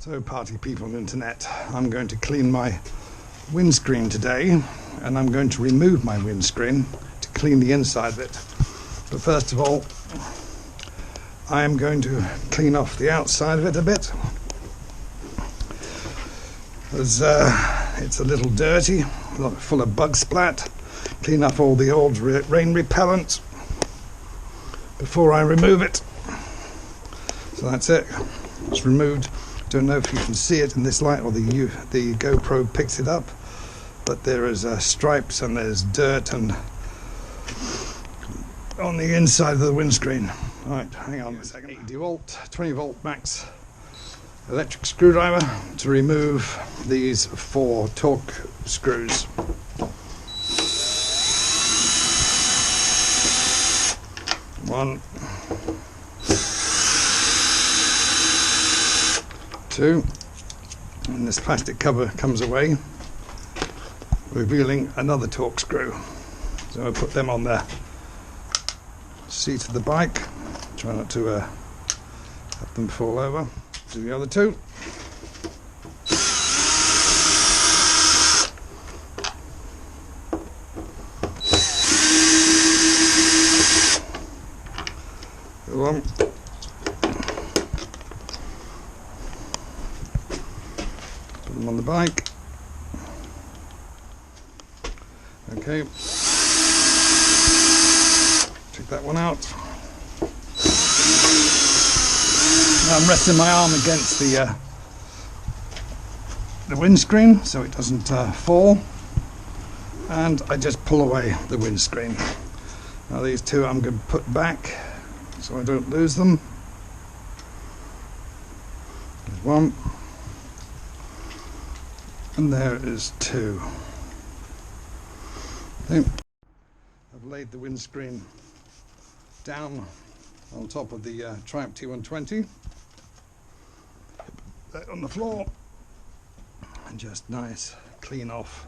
So party people on the internet, I'm going to clean my windscreen today, and I'm going to remove my windscreen to clean the inside of it. But first of all, I am going to clean off the outside of it a bit, as it's a little dirty, full of bug splat. Clean up all the old rain repellent before I remove it. So that's it, it's removed. Don't know if you can see it in this light, or the GoPro picks it up, but there is stripes and there's dirt and on the inside of the windscreen. Right, hang on a second. 80 volt, 20 volt max electric screwdriver to remove these 4 torque screws. One, 2, and this plastic cover comes away, revealing another torque screw. So I'll put them on the seat of the bike. Try not to have them fall over. Do the other 2. Go on. Put them on the bike. Okay. Take that one out. Now I'm resting my arm against the windscreen so it doesn't fall, and I just pull away the windscreen. Now these 2 I'm going to put back so I don't lose them. There's 1, and there is 2. Okay. I've laid the windscreen down on top of the Triumph T120, put that on the floor, and just nice clean off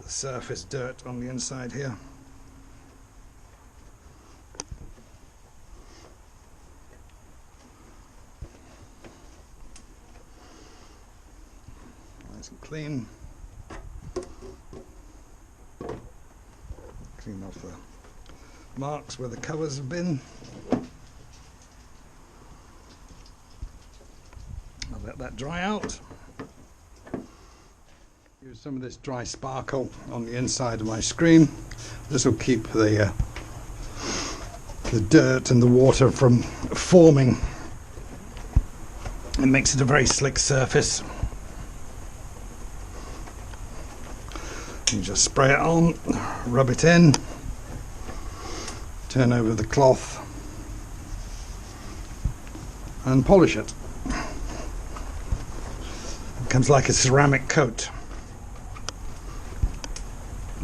the surface dirt on the inside here. Nice and clean. Clean off the marks where the covers have been. I'll let that dry out. Use some of this dry sparkle on the inside of my screen. This will keep the dirt and the water from forming. It makes it a very slick surface. You just spray it on, rub it in, turn over the cloth and polish it. It comes like a ceramic coat.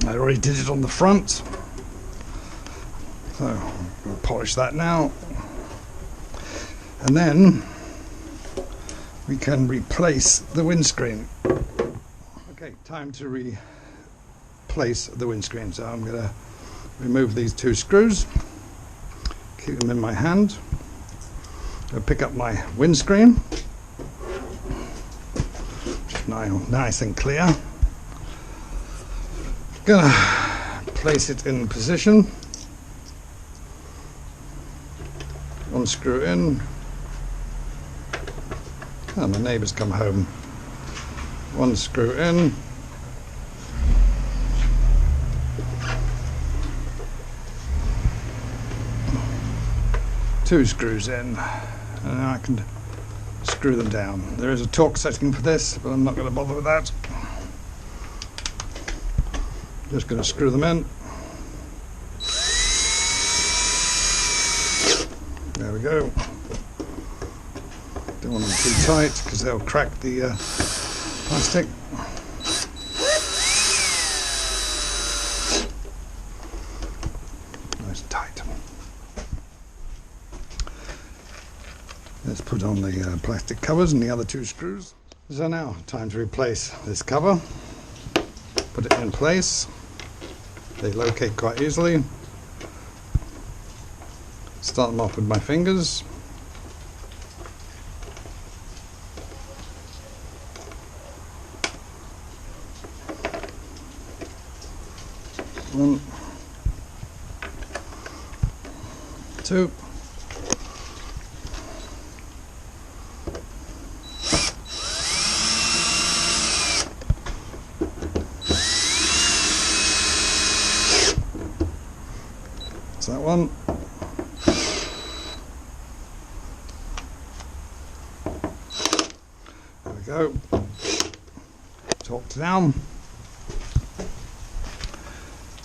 I already did it on the front, so we'll polish that now, and then we can replace the windscreen. Okay, time to replace the windscreen. So I'm going to remove these 2 screws, keep them in my hand. I'll pick up my windscreen, now nice and clear. Gonna place it in position. 1 screw in. Oh, my neighbour's come home. 1 screw in. 2 screws in, and then I can screw them down. There is a torque setting for this, but I'm not going to bother with that. Just going to screw them in. There we go. Don't want them too tight because they'll crack the plastic. Nice and tight. Let's put on the plastic covers and the other 2 screws. So now, time to replace this cover. Put it in place. They locate quite easily. Start them off with my fingers. 1, 2. That's that one. There we go. Torque down.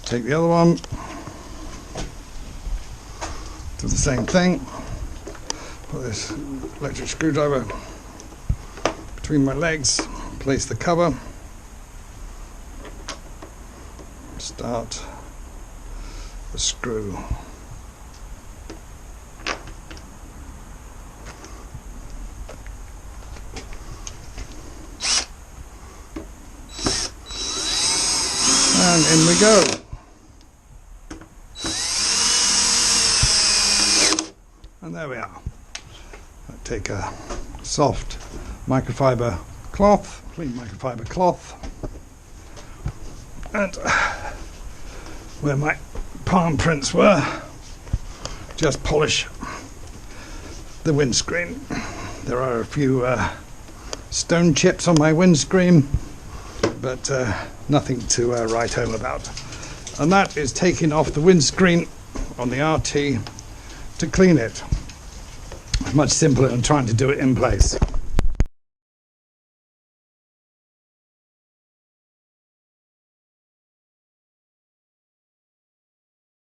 Take the other one. Do the same thing. Put this electric screwdriver between my legs. Place the cover. Start the screw. And in we go. And there we are. I take a soft microfiber cloth, clean microfiber cloth, and where my palm prints were, just polish the windscreen. There are a few stone chips on my windscreen, but nothing to write home about. And that is taking off the windscreen on the RT to clean it. Much simpler than trying to do it in place.